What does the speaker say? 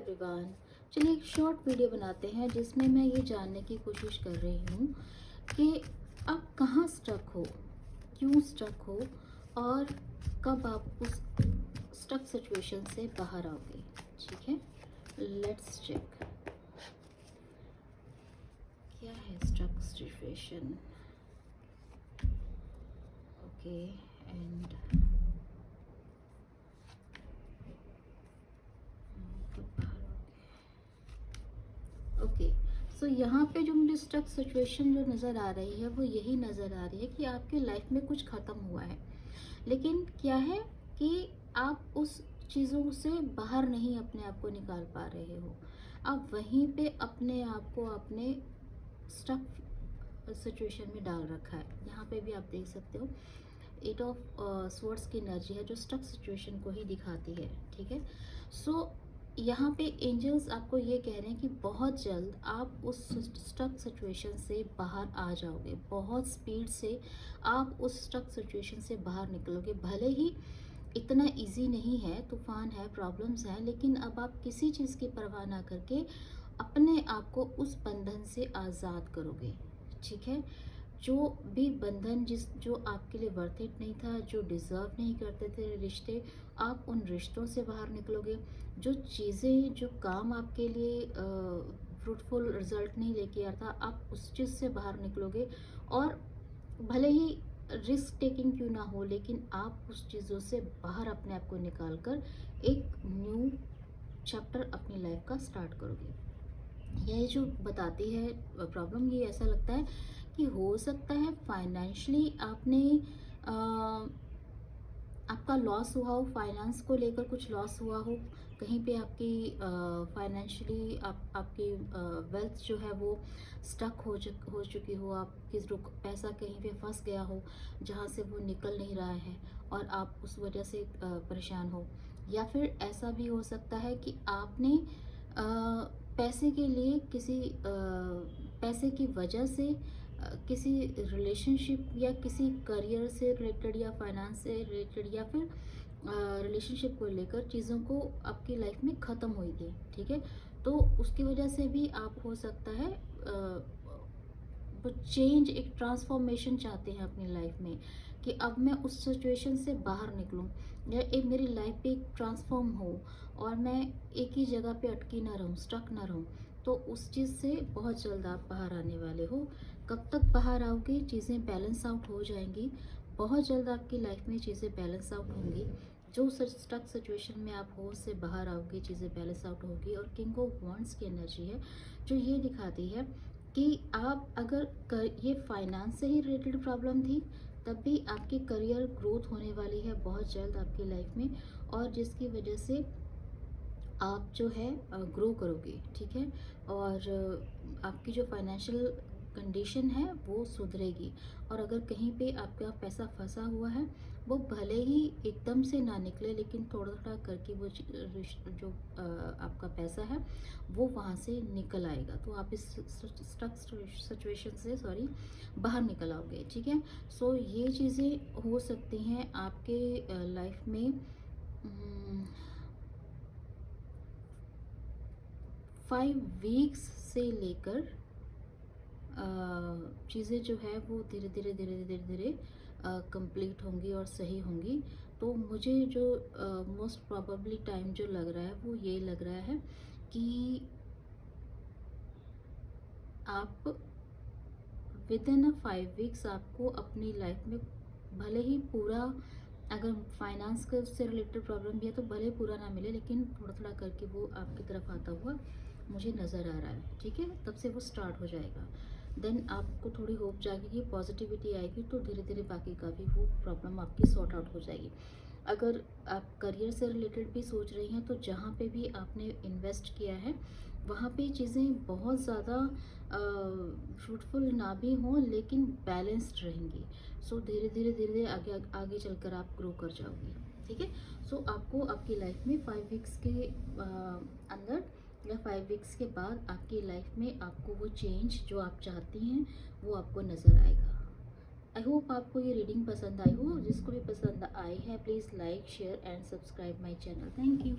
Everyone. चलिए एक short video बनाते हैं जिसमें मैं ये जानने की कोशिश कर रही हूँ कि आप कहाँ स्टक हो, क्यों स्टक हो और कब आप उस स्टक सिचुएशन से बाहर आओगे। ठीक है, लेट्स चेक क्या है stuck situation. Okay and okay, so यहाँ पे जो मुझे स्टक सिचुएशन जो नज़र आ रही है वो यही नज़र आ रही है कि आपकी लाइफ में कुछ ख़त्म हुआ है, लेकिन क्या है कि आप उस चीज़ों से बाहर नहीं अपने आप को निकाल पा रहे हो। आप वहीं पे अपने आप को अपने स्टक सिचुएशन में डाल रखा है। यहाँ पे भी आप देख सकते हो एट ऑफ स्वॉर्ड्स की एनर्जी है जो स्टक सिचुएशन को ही दिखाती है। ठीक है, सो यहाँ पे एंजल्स आपको ये कह रहे हैं कि बहुत जल्द आप उस स्टक सिचुएशन से बाहर आ जाओगे, बहुत स्पीड से आप उस स्टक सिचुएशन से बाहर निकलोगे। भले ही इतना इजी नहीं है, तूफान है, प्रॉब्लम्स हैं, लेकिन अब आप किसी चीज़ की परवाह ना करके अपने आप को उस बंधन से आज़ाद करोगे। ठीक है, जो भी बंधन जो आपके लिए वर्थ इट नहीं था, जो डिज़र्व नहीं करते थे रिश्ते, आप उन रिश्तों से बाहर निकलोगे। जो चीज़ें, जो काम आपके लिए फ्रूटफुल रिजल्ट नहीं लेके आता, आप उस चीज़ से बाहर निकलोगे। और भले ही रिस्क टेकिंग क्यों ना हो, लेकिन आप उस चीज़ों से बाहर अपने आप को निकाल कर एक न्यू चैप्टर अपनी लाइफ का स्टार्ट करोगे। यह जो बताती है प्रॉब्लम, ये ऐसा लगता है कि हो सकता है फाइनेंशियली आपने आपका लॉस हुआ हो, फाइनेंस को लेकर कुछ लॉस हुआ हो, कहीं पे आपकी फाइनेंशियली आपकी वेल्थ जो है वो स्टक हो चुकी हो, आपकी पैसा कहीं पे फंस गया हो जहाँ से वो निकल नहीं रहा है और आप उस वजह से परेशान हो। या फिर ऐसा भी हो सकता है कि आपने पैसे के लिए पैसे की वजह से किसी रिलेशनशिप या किसी करियर से रिलेटेड या फाइनेंस से रिलेटेड या फिर रिलेशनशिप को लेकर चीज़ों को आपकी लाइफ में ख़त्म हुई थी। ठीक है, तो उसकी वजह से भी आप हो सकता है वो चेंज, एक ट्रांसफॉर्मेशन चाहते हैं अपनी लाइफ में कि अब मैं उस सिचुएशन से बाहर निकलूं या एक मेरी लाइफ पे एक ट्रांसफॉर्म हो और मैं एक ही जगह पे अटकी ना रहूं, स्टक ना रहूं। तो उस चीज़ से बहुत जल्द आप बाहर आने वाले हो। कब तक बाहर आओगे? चीज़ें बैलेंस आउट हो जाएंगी, बहुत जल्द आपकी लाइफ में चीज़ें बैलेंस आउट होंगी। जो स्टक सिचुएशन में आप हो उससे बाहर आओगे, चीज़ें बैलेंस आउट होगी। और किंग ऑफ वांड्स की एनर्जी है जो ये दिखाती है कि आप अगर ये फाइनेंस से ही रिलेटेड प्रॉब्लम थी, तब भी आपकी करियर ग्रोथ होने वाली है बहुत जल्द आपकी लाइफ में, और जिसकी वजह से आप जो है ग्रो करोगे। ठीक है, और आपकी जो फाइनेंशियल कंडीशन है वो सुधरेगी। और अगर कहीं पे आपका पैसा फंसा हुआ है, वो भले ही एकदम से ना निकले, लेकिन थोड़ा थोड़ा करके वो जो आपका पैसा है वो वहाँ से निकल आएगा। तो आप इस स्टक सिचुएशन से बाहर निकल आओगे। ठीक है, सो ये चीज़ें हो सकती हैं आपके लाइफ में 5 वीक्स से लेकर चीज़ें जो है वो धीरे धीरे कंप्लीट होंगी और सही होंगी। तो मुझे जो मोस्ट प्रोबेबली टाइम जो लग रहा है वो ये लग रहा है कि आप विद इन 5 वीक्स आपको अपनी लाइफ में भले ही पूरा, अगर फाइनेंस का से रिलेटेड प्रॉब्लम भी है तो भले पूरा ना मिले, लेकिन थोड़ा थोड़ा करके वो आपकी तरफ आता हुआ मुझे नज़र आ रहा है। ठीक है, तब से वो स्टार्ट हो जाएगा। देन आपको थोड़ी होप जागेगी, पॉजिटिविटी आएगी, तो धीरे धीरे बाकी का भी वो प्रॉब्लम आपकी सॉर्ट आउट हो जाएगी। अगर आप करियर से रिलेटेड भी सोच रही हैं तो जहाँ पे भी आपने इन्वेस्ट किया है वहाँ पे चीज़ें बहुत ज़्यादा फ्रूटफुल ना भी हों, लेकिन बैलेंस्ड रहेंगी। सो धीरे धीरे आगे आगे चलकर आप ग्रो कर जाओगे। ठीक है, सो आपको आपकी लाइफ में 5 वीक्स के अंदर या 5 वीक्स के बाद आपकी लाइफ में आपको वो चेंज जो आप चाहती हैं वो आपको नज़र आएगा। आई होप आपको ये रीडिंग पसंद आई हो। जिसको भी पसंद आई है please like, share and subscribe my channel. Thank you.